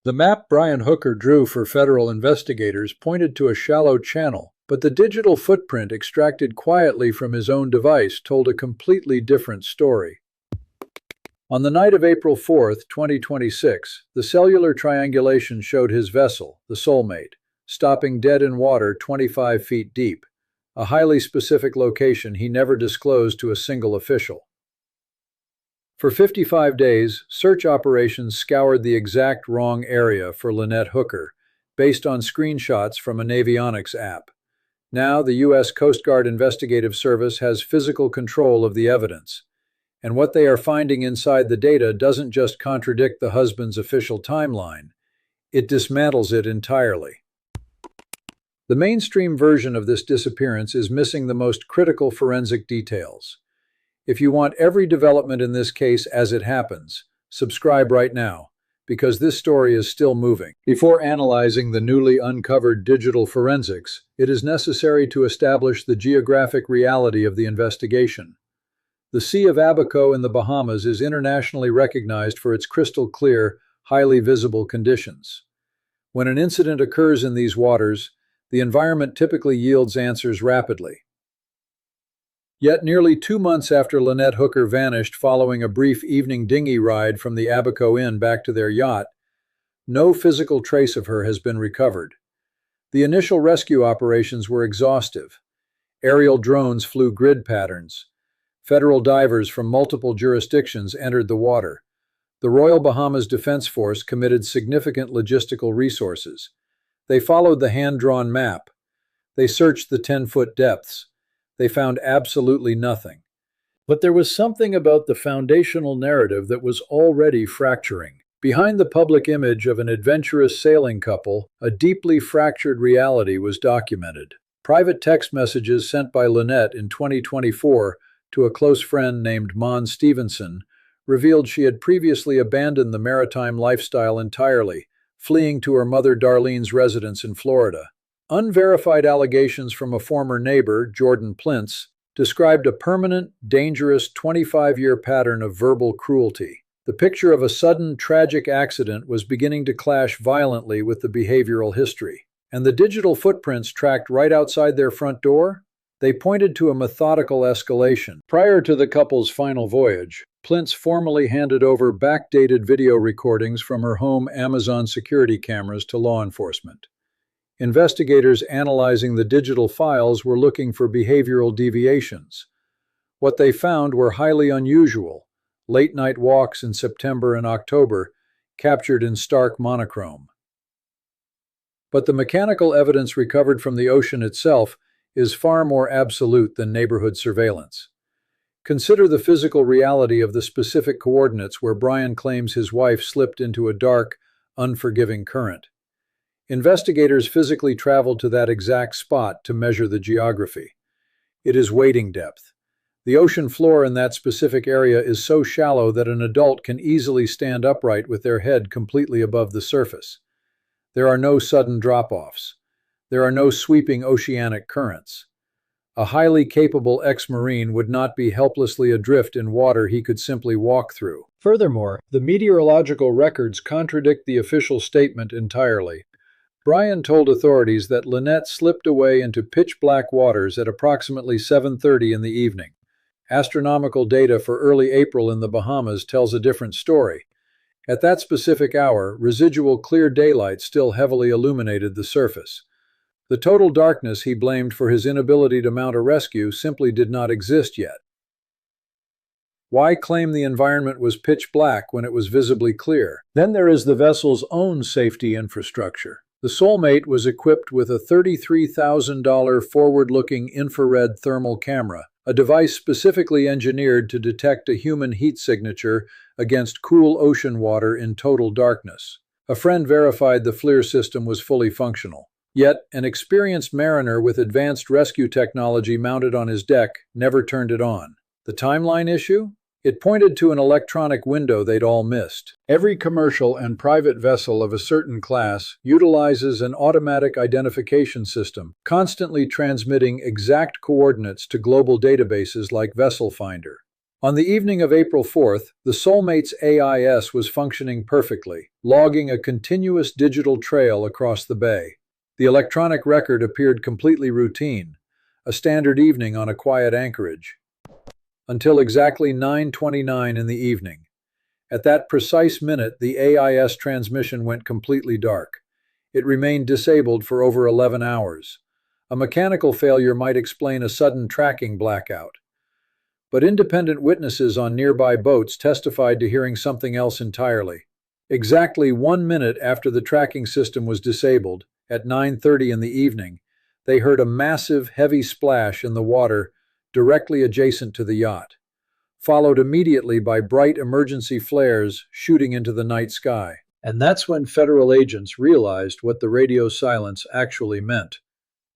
The map Brian Hooker drew for federal investigators pointed to a shallow channel, but the digital footprint extracted quietly from his own device told a completely different story. On the night of April 4, 2026, the cellular triangulation showed his vessel, the Soulmate, stopping dead in water 25 feet deep, a highly specific location he never disclosed to a single official. For 55 days, search operations scoured the exact wrong area for Lynette Hooker, based on screenshots from a Navionics app. Now, the U.S. Coast Guard Investigative Service has physical control of the evidence, and what they are finding inside the data doesn't just contradict the husband's official timeline, it dismantles it entirely. The mainstream version of this disappearance is missing the most critical forensic details. If you want every development in this case as it happens, subscribe right now, because this story is still moving. Before analyzing the newly uncovered digital forensics, it is necessary to establish the geographic reality of the investigation. The Sea of Abaco in the Bahamas is internationally recognized for its crystal clear, highly visible conditions. When an incident occurs in these waters, the environment typically yields answers rapidly. Yet nearly 2 months after Lynette Hooker vanished following a brief evening dinghy ride from the Abaco Inn back to their yacht, no physical trace of her has been recovered. The initial rescue operations were exhaustive. Aerial drones flew grid patterns. Federal divers from multiple jurisdictions entered the water. The Royal Bahamas Defense Force committed significant logistical resources. They followed the hand-drawn map. They searched the 10-foot depths. They found absolutely nothing. But there was something about the foundational narrative that was already fracturing. Behind the public image of an adventurous sailing couple, a deeply fractured reality was documented. Private text messages sent by Lynette in 2024 to a close friend named Mon Stevenson revealed she had previously abandoned the maritime lifestyle entirely, fleeing to her mother Darlene's residence in Florida. Unverified allegations from a former neighbor, Jordan Plintz, described a permanent, dangerous 25-year pattern of verbal cruelty. The picture of a sudden, tragic accident was beginning to clash violently with the behavioral history. And the digital footprints tracked right outside their front door? They pointed to a methodical escalation. Prior to the couple's final voyage, Plintz formally handed over backdated video recordings from her home Amazon security cameras to law enforcement. Investigators analyzing the digital files were looking for behavioral deviations. What they found were highly unusual, late-night walks in September and October, captured in stark monochrome. But the mechanical evidence recovered from the ocean itself is far more absolute than neighborhood surveillance. Consider the physical reality of the specific coordinates where Brian claims his wife slipped into a dark, unforgiving current. Investigators physically traveled to that exact spot to measure the geography. It is wading depth. The ocean floor in that specific area is so shallow that an adult can easily stand upright with their head completely above the surface. There are no sudden drop-offs. There are no sweeping oceanic currents. A highly capable ex-Marine would not be helplessly adrift in water he could simply walk through. Furthermore, the meteorological records contradict the official statement entirely. Brian told authorities that Lynette slipped away into pitch-black waters at approximately 7:30 in the evening. Astronomical data for early April in the Bahamas tells a different story. At that specific hour, residual clear daylight still heavily illuminated the surface. The total darkness he blamed for his inability to mount a rescue simply did not exist yet. Why claim the environment was pitch black when it was visibly clear? Then there is the vessel's own safety infrastructure. The Soulmate was equipped with a $33,000 forward-looking infrared thermal camera, a device specifically engineered to detect a human heat signature against cool ocean water in total darkness. A friend verified the FLIR system was fully functional. Yet, an experienced mariner with advanced rescue technology mounted on his deck never turned it on. The timeline issue? It pointed to an electronic window they'd all missed. Every commercial and private vessel of a certain class utilizes an automatic identification system, constantly transmitting exact coordinates to global databases like VesselFinder. On the evening of April 4th, the Soulmates AIS was functioning perfectly, logging a continuous digital trail across the bay. The electronic record appeared completely routine, a standard evening on a quiet anchorage. Until exactly 9:29 in the evening. At that precise minute, the AIS transmission went completely dark. It remained disabled for over 11 hours. A mechanical failure might explain a sudden tracking blackout. But independent witnesses on nearby boats testified to hearing something else entirely. Exactly 1 minute after the tracking system was disabled, at 9:30 in the evening, they heard a massive, heavy splash in the water directly adjacent to the yacht, followed immediately by bright emergency flares shooting into the night sky. And that's when federal agents realized what the radio silence actually meant.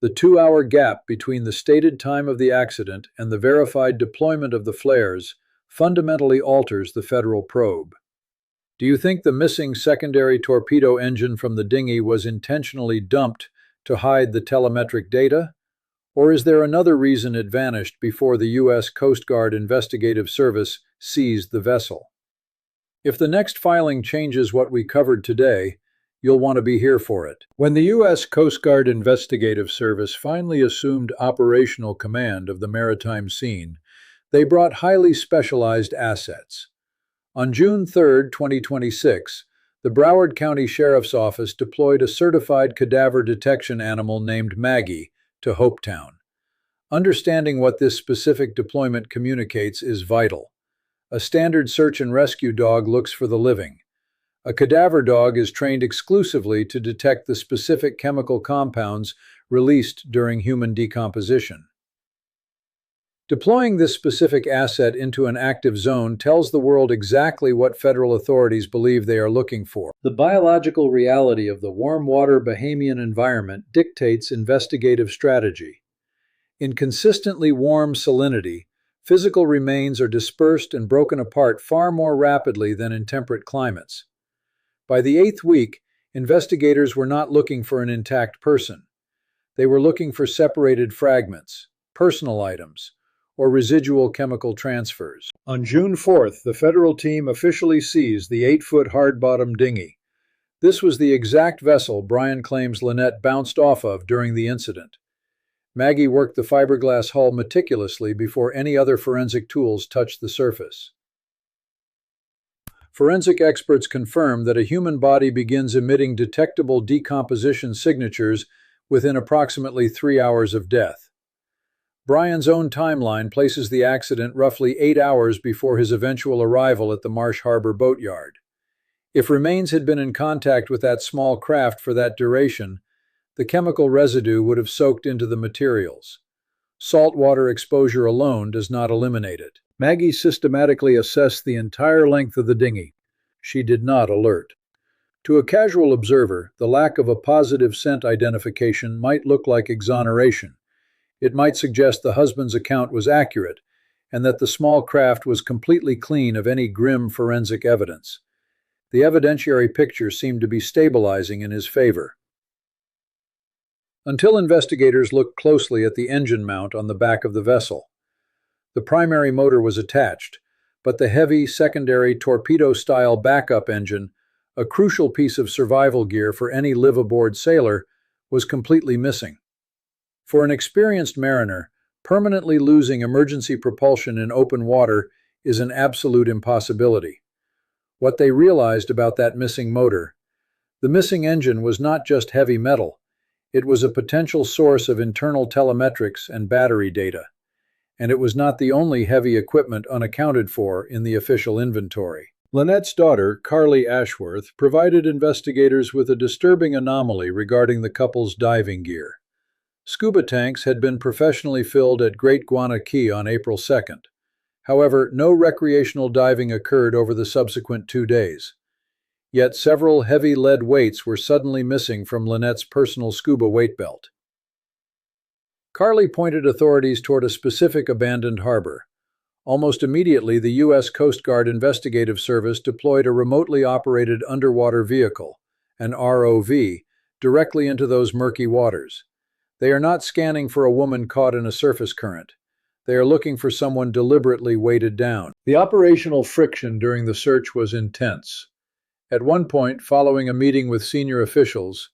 The 2-hour gap between the stated time of the accident and the verified deployment of the flares fundamentally alters the federal probe. Do you think the missing secondary torpedo engine from the dinghy was intentionally dumped to hide the telemetric data? Or is there another reason it vanished before the U.S. Coast Guard Investigative Service seized the vessel? If the next filing changes what we covered today, you'll want to be here for it. When the U.S. Coast Guard Investigative Service finally assumed operational command of the maritime scene, they brought highly specialized assets. On June 3, 2026, the Broward County Sheriff's Office deployed a certified cadaver detection animal named Maggie to Hopetown. Understanding what this specific deployment communicates is vital. A standard search and rescue dog looks for the living. A cadaver dog is trained exclusively to detect the specific chemical compounds released during human decomposition. Deploying this specific asset into an active zone tells the world exactly what federal authorities believe they are looking for. The biological reality of the warm water Bahamian environment dictates investigative strategy. In consistently warm salinity, physical remains are dispersed and broken apart far more rapidly than in temperate climates. By the 8th week, investigators were not looking for an intact person. They were looking for separated fragments, personal items, or residual chemical transfers. On June 4th, the federal team officially seized the 8-foot hard-bottom dinghy. This was the exact vessel Brian claims Lynette bounced off of during the incident. Maggie worked the fiberglass hull meticulously before any other forensic tools touched the surface. Forensic experts confirm that a human body begins emitting detectable decomposition signatures within approximately 3 hours of death. Brian's own timeline places the accident roughly 8 hours before his eventual arrival at the Marsh Harbor boatyard. If remains had been in contact with that small craft for that duration, the chemical residue would have soaked into the materials. Saltwater exposure alone does not eliminate it. Maggie systematically assessed the entire length of the dinghy. She did not alert. To a casual observer, the lack of a positive scent identification might look like exoneration. It might suggest the husband's account was accurate, and that the small craft was completely clean of any grim forensic evidence. The evidentiary picture seemed to be stabilizing in his favor. Until investigators looked closely at the engine mount on the back of the vessel. The primary motor was attached, but the heavy secondary torpedo-style backup engine, a crucial piece of survival gear for any live-aboard sailor, was completely missing. For an experienced mariner, permanently losing emergency propulsion in open water is an absolute impossibility. What they realized about that missing motor: the missing engine was not just heavy metal, it was a potential source of internal telemetrics and battery data. And it was not the only heavy equipment unaccounted for in the official inventory. Lynette's daughter, Carly Ashworth, provided investigators with a disturbing anomaly regarding the couple's diving gear. Scuba tanks had been professionally filled at Great Guana Key on April 2nd. However, no recreational diving occurred over the subsequent 2 days. Yet several heavy lead weights were suddenly missing from Lynette's personal scuba weight belt. Carly pointed authorities toward a specific abandoned harbor. Almost immediately, the U.S. Coast Guard Investigative Service deployed a remotely operated underwater vehicle, an ROV, directly into those murky waters. They are not scanning for a woman caught in a surface current. They are looking for someone deliberately weighted down. The operational friction during the search was intense. At one point, following a meeting with senior officials,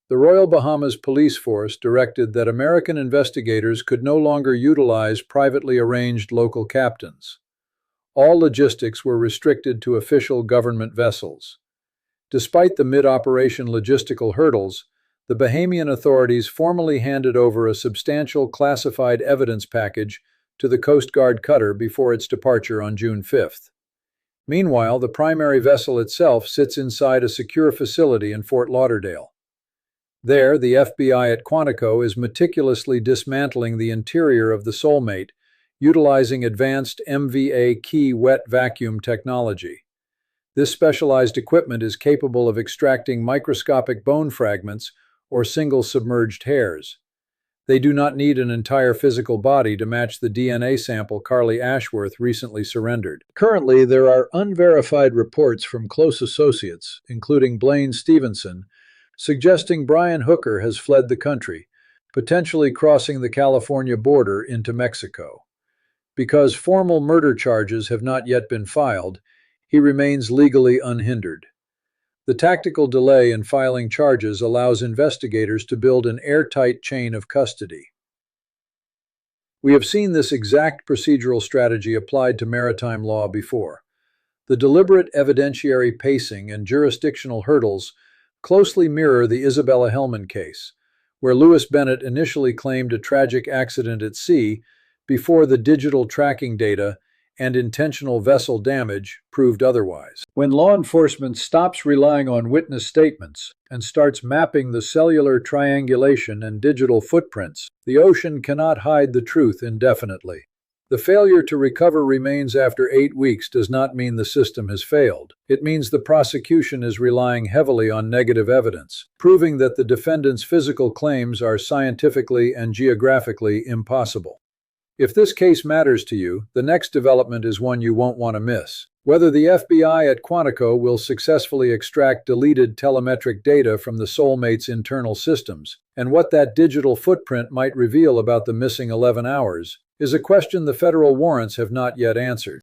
the Royal Bahamas Police Force directed that American investigators could no longer utilize privately arranged local captains. All logistics were restricted to official government vessels. Despite the mid-operation logistical hurdles, the Bahamian authorities formally handed over a substantial classified evidence package to the Coast Guard cutter before its departure on June 5th. Meanwhile, the primary vessel itself sits inside a secure facility in Fort Lauderdale. There, the FBI at Quantico is meticulously dismantling the interior of the Soulmate, utilizing advanced MVA key wet vacuum technology. This specialized equipment is capable of extracting microscopic bone fragments or single submerged hairs. They do not need an entire physical body to match the DNA sample Carly Ashworth recently surrendered. Currently, there are unverified reports from close associates, including Blaine Stevenson, suggesting Brian Hooker has fled the country, potentially crossing the California border into Mexico. Because formal murder charges have not yet been filed, he remains legally unhindered. The tactical delay in filing charges allows investigators to build an airtight chain of custody. We have seen this exact procedural strategy applied to maritime law before. The deliberate evidentiary pacing and jurisdictional hurdles closely mirror the Isabella Hellman case, where Louis Bennett initially claimed a tragic accident at sea before the digital tracking data and intentional vessel damage proved otherwise. When law enforcement stops relying on witness statements and starts mapping the cellular triangulation and digital footprints, the ocean cannot hide the truth indefinitely. The failure to recover remains after 8 weeks does not mean the system has failed. It means the prosecution is relying heavily on negative evidence, proving that the defendant's physical claims are scientifically and geographically impossible. If this case matters to you, the next development is one you won't want to miss. Whether the FBI at Quantico will successfully extract deleted telemetric data from the Soulmate's internal systems, and what that digital footprint might reveal about the missing 11 hours, is a question the federal warrants have not yet answered.